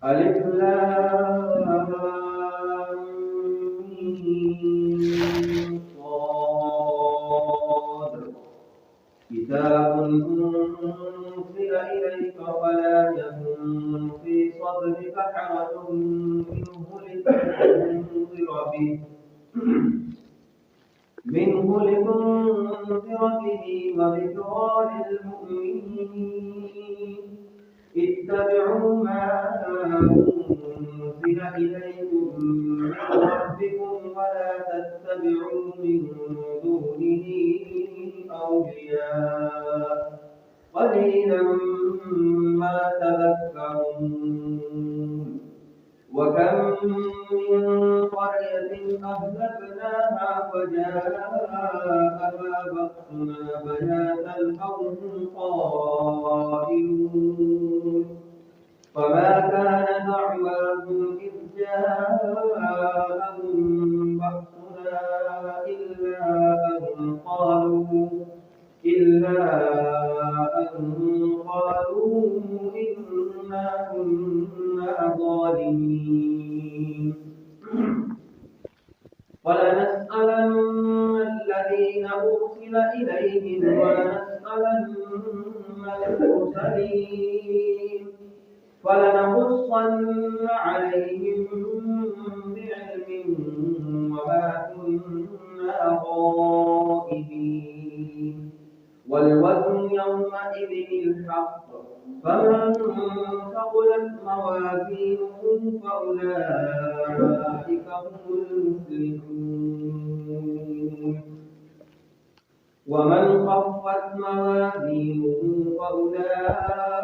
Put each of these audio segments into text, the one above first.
ألف لام ميم صاد كتاب أنزل إليك فلا يكن في صدرك حرج منه لتنذر به وذكرى للمؤمنين اتبعوا ما أنزل إليكم من ربكم ولا تتبعوا من دونه أولياء قليلا ما تذكرون وكم من قرية أهلكناها فجاءها بأسنا بياتا أو هم قائلون فما كان دعواهم إذ جاءهم بأسنا إلا أن قالوا إنا كنا ظالمين ولنسألن الذين أرسل إليهم ولنسألن المرسلين فلنقصن عليهم بعلم وما كنا غائبين والوزن يومئذ الحق فمن ثقلت موازينه فأولئك هم المفلحون ومن خفت موازينه فأولئك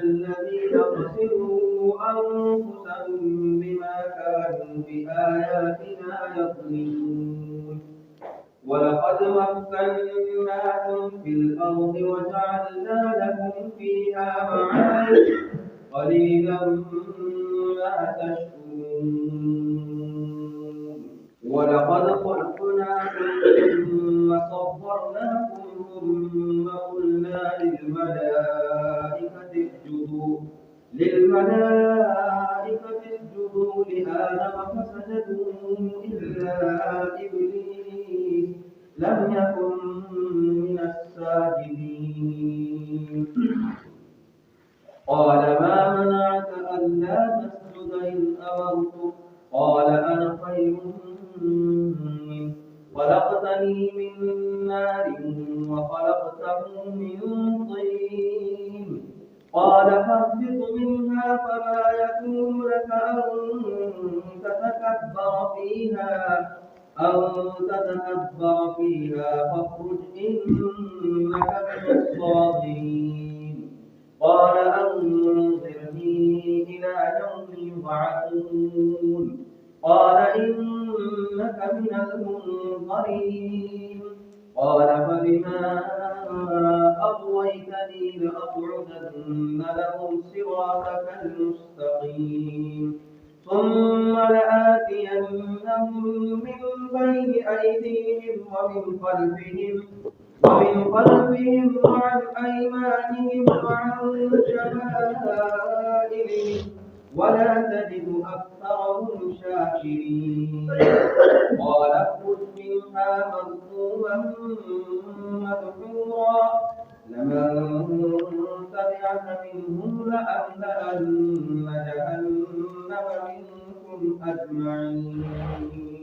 الذين خسروا أنفسهم بما كانوا بآياتنا يظلمون ولقد مكناكم في الأرض وجعلنا لكم فيها معايش قليلا ما تشكرون ولقد خلقناكم ثم صورناكم ثم قلنا للملائكة اسجدوا لآدم فسجدوا إلا إبليس لم يكن من الساجدين قال ما منعك ألا تسجد إذ أمرتك قال أنا خير منه خلقتني من نار وخلقته من طين قال فاهبط منها فما يكون لك أن تتكبر فيها فاخرج إنك من الصاغرين قال أنظرني إلى يوم يبعثون قال إنك من المنظرين قال فبما أغويتني لأقعدن لهم صراطك المستقيم ثم لآتينهم من بين أيديهم ومن خلفهم وعن أيمانهم وعن شمائلهم ولا تجد أكثرهم شاكرين قال اخرج منها مذموما مدحورا لمن تبعك منهم لأملأن جهنم منكم أجمعين